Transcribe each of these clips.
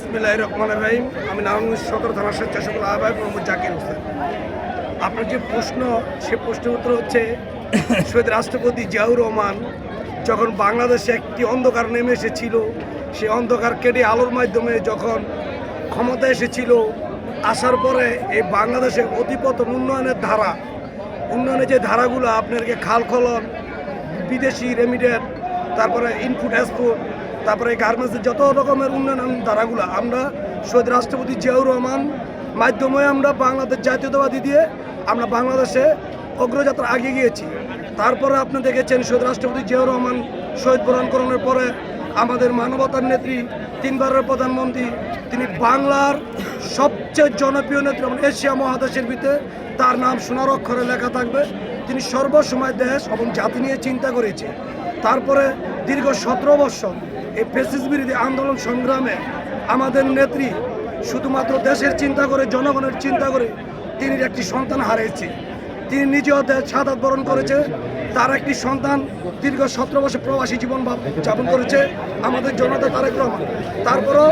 বিসমিল্লাহির রহমানির রহিম। আমি নারায়ণগঞ্জ সদর থানা স্বেচ্ছাসেবক আহ্বায়ক মোহাম্মদ জাকির হোসেন। আপনার যে প্রশ্ন, সে প্রশ্নের উত্তর হচ্ছে শহীদ রাষ্ট্রপতি জিয়াউর রহমান যখন বাংলাদেশে একটি অন্ধকার নেমে এসেছিল, সেই অন্ধকার কেটে আলোর মাধ্যমে যখন ক্ষমতা এসেছিল, আসার পরে এই বাংলাদেশে অধিপতন উন্নয়নের যে ধারাগুলো আপনাদেরকে খাল খনন, বিদেশি রেমিডেন্ট, তারপরে ইনপুট এক্সপোর্ট, তারপরে গার্মেন্টসের যত রকমের উন্নয়ন ধারাগুলো আমরা শহীদ রাষ্ট্রপতি জিয়াউর রহমান মাধ্যমে আমরা বাংলাদেশ জাতীয়তাবাদী দিয়ে আমরা বাংলাদেশে অগ্রযাত্রা এগিয়ে গিয়েছি। তারপরে আপনি দেখেছেন শহীদ রাষ্ট্রপতি জিয়াউর রহমান শহীদ বরণকরণের পরে আমাদের মানবতার নেত্রী, তিনবারের প্রধানমন্ত্রী, তিনি বাংলার সবচেয়ে জনপ্রিয় নেত্রী, এশিয়া মহাদেশের ভিতরে তার নাম সোনার অক্ষরে লেখা থাকবে। তিনি সর্বসময় দেশ এবং জাতি নিয়ে চিন্তা করেছে। তারপরে দীর্ঘ 17 বছর এই ফ্যাসিস্ট বিরোধী আন্দোলন সংগ্রামে আমাদের নেত্রী শুধুমাত্র দেশের চিন্তা করে, জনগণের চিন্তা করে তিনি একটি সন্তান হারিয়েছে। তিনি নিজেও শাহাদাত বরণ করেছে। তার একটি সন্তান দীর্ঘ 17 বছর প্রবাসী জীবন যাপন করেছে আমাদের জনতা তারেক রহমান। তারপরও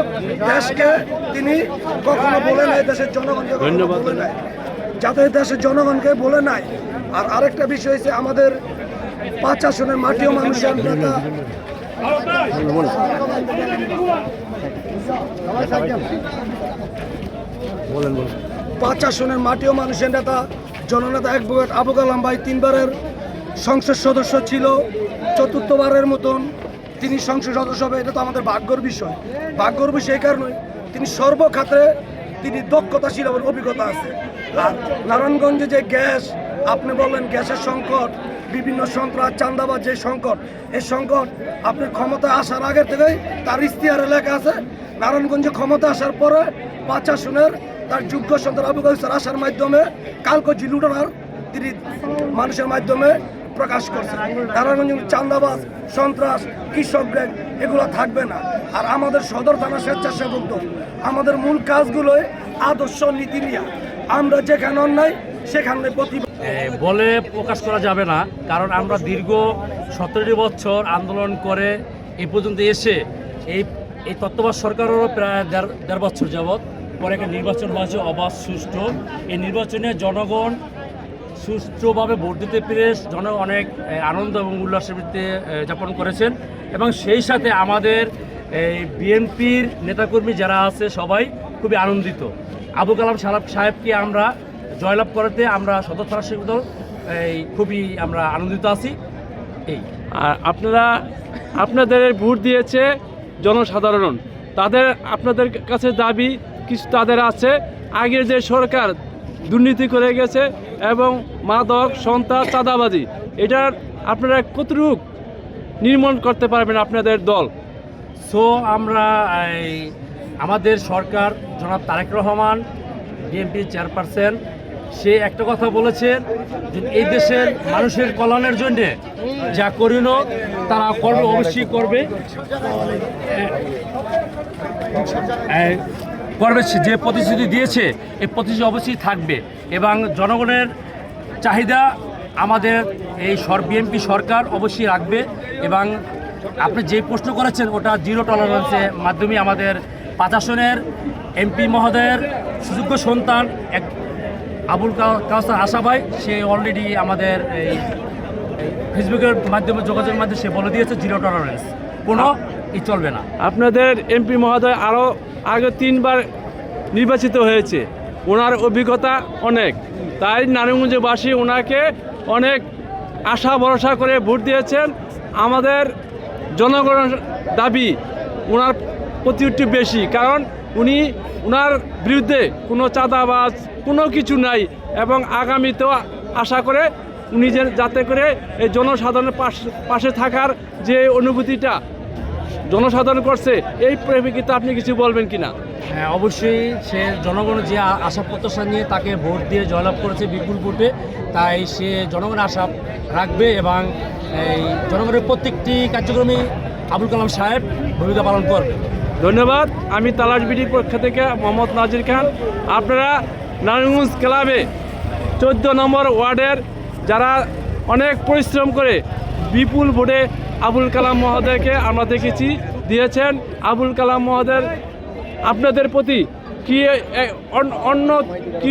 দেশকে তিনি কখনো বলে নাই, দেশের জনগণকে বলে নাই, যাতে দেশের জনগণকে বলে নাই। আর আরেকটা বিষয় হচ্ছে আমাদের 5 আসনের মাটিও মানুষের নেতা পাঁচ আসনের মাটিও মানুষের নেতা জননেতা অ্যাডভোকেট আবু কালাম ভাই 3বারের সংসদ সদস্য ছিল, 4র্থবারের মতন তিনি সংসদ সদস্য হবে। এটা তো আমাদের ভাগ্যর বিষয়। ভাগ্যর বিষয় এই কারণে তিনি সর্বক্ষেত্রে তিনি দক্ষতাশীল এবং অভিজ্ঞতা আছে। আর নারায়ণগঞ্জে যে গ্যাস, আপনি বললেন গ্যাসের সংকট, বিভিন্ন সন্ত্রাস, চাঁদাবাজ যে সংকট, এই সংকট আপনার ক্ষমতা আসার আগে থেকেই তার ইশতেহারে লেখা আছে। নারায়ণগঞ্জে ক্ষমতা আসার পরে 5 আসনের তার যোগ্য সন্তান আবু কাউসার আসার মাধ্যমে কালকজি লুটার তিনি মানুষের মাধ্যমে প্রকাশ করছেন। নারায়ণগঞ্জ চাঁদাবাজ, সন্ত্রাস, কৃষক গ্যাং এগুলো থাকবে না। আর আমাদের সদর থানা স্বেচ্ছাসেবক দল আমাদের মূল কাজগুলোই আদর্শ নীতি নিয়ে আমরা যেখানে অন্যায় সেখানে প্রতিবাদ বলে প্রকাশ করা যাবে না, কারণ আমরা দীর্ঘ 17 বছর আন্দোলন করে এই পর্যন্ত এসে এই তত্ত্বাবধায়ক সরকারেরও প্রায় দেড় বছর যাবৎ পরে একটা নির্বাচন হয়েছে অবাধ সুষ্ঠু। এই নির্বাচনে জনগণ সুষ্ঠুভাবে ভোট দিতে পেরে জনগণ অনেক আনন্দ এবং উল্লাসের ভিত্তিতে যাপন করেছেন। এবং সেই সাথে আমাদের এই বিএনপির নেতাকর্মী যারা আছে সবাই খুবই আনন্দিত। আবু কালাম সাহেবকে আমরা জয়লাভ করাতে আমরা সদর থানা স্বেচ্ছাসেবক দল খুবই আমরা আনন্দিত আছি। এই আর আপনাদের ভোট দিয়েছে জনসাধারণ, আপনাদের কাছে দাবি কিছু তাদের আছে। আগের যে সরকার দুর্নীতি করে গেছে এবং মাদক, সন্ত্রাস, চাঁদাবাজি, এটার আপনারা কতটুকু নির্মূল করতে পারবেন আপনাদের দল? সো আমরা আমাদের সরকার জনাব তারেক রহমান বিএনপি চেয়ারপারসন, সে একটা কথা বলেছেন যে এই দেশের মানুষের কল্যাণের জন্য যা করিল তারা করবে, অবশ্যই করবে। যে প্রতিশ্রুতি দিয়েছে এই প্রতিশ্রুতি অবশ্যই থাকবে এবং জনগণের চাহিদা আমাদের এই বিএনপি সরকার অবশ্যই রাখবে। এবং আপনি যে প্রশ্ন করেছেন ওটা জিরো টলারেন্সের মাধ্যমে আমাদের 5 আসনের এমপি মহোদয়ের সুযোগ্য সন্তান আবুল কাউসার আশা ভাই, সে অলরেডি আমাদের এই ফেসবুকের মাধ্যমে যোগাযোগের মাধ্যমে সে বলে দিয়েছে জিরো টলারেন্স, কোনো চলবে না। আপনাদের এমপি মহোদয় আরও আগে 3বার নির্বাচিত হয়েছে, ওনার অভিজ্ঞতা অনেক, তাই নারায়ণগঞ্জবাসী ওনাকে অনেক আশা ভরসা করে ভোট দিয়েছেন। আমাদের জনগণের দাবি ওনার প্রতি একটু বেশি, কারণ ওনার বিরুদ্ধে কোনো চাঁদাবাজ কোনো কিছু নাই এবং আগামীতেও আশা করে উনি যাতে করে এই জনসাধারণের পাশে থাকার যে অনুভূতিটা জনসাধারণ করছে, এই প্রেক্ষিতে আপনি কিছু বলবেন কিনা? হ্যাঁ, অবশ্যই সে জনগণের যে আশা প্রত্যাশা নিয়ে তাকে ভোট দিয়ে জয়লাভ করেছে বিপুল ভোটে, তাই সে জনগণের আশা রাখবে এবং এই জনগণের প্রত্যেকটি কার্যক্রমে আবুল কালাম সাহেব ভূমিকা পালন করবে। ধন্যবাদ। আমি তালাশ বিডির পক্ষ থেকে মোহাম্মদ নাজির খান। আপনারা নারায়ণগঞ্জ ক্লাবে 14 নম্বর ওয়ার্ডের যারা অনেক পরিশ্রম করে বিপুল ভোটে আবুল কালাম মহোদয়কে আমরা দেখেছি দিয়েছেন। আবুল কালাম মহোদয়ের আপনাদের প্রতি কি অন্য কি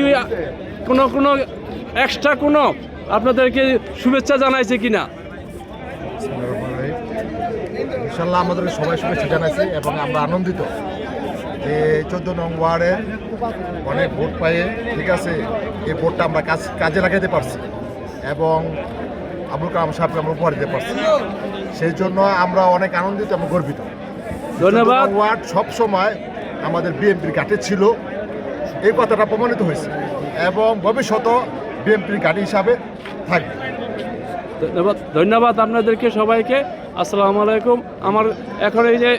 কোনো এক্সট্রা কোনো আপনাদেরকে শুভেচ্ছা জানাইছে কিনা? ইনশাল্লাহ আমাদের সবাই শুভেচ্ছা জানাইছে এবং আমরা আনন্দিত যে 14 নং ওয়ার্ডে অনেক ভোট পাইয়ে, ঠিক আছে, এই ভোটটা আমরা কাজে লাগাইতে পারছি এবং আবুল কালাম সাহেবকে আমরা উপহার দিতে পারছি। সেই জন্য আমরা অনেক আনন্দিত এবং গর্বিত। ধন্যবাদ। ওয়ার্ড সবসময় আমাদের বিএনপির ঘাটে ছিল, এই কথাটা প্রমাণিত হয়েছে এবং ভবিষ্যতেও বিএনপির ঘাটি হিসাবে থাকবে। ধন্যবাদ আপনাদেরকে সবাইকে। আসসালামু আলাইকুম। আমার এখন এই যে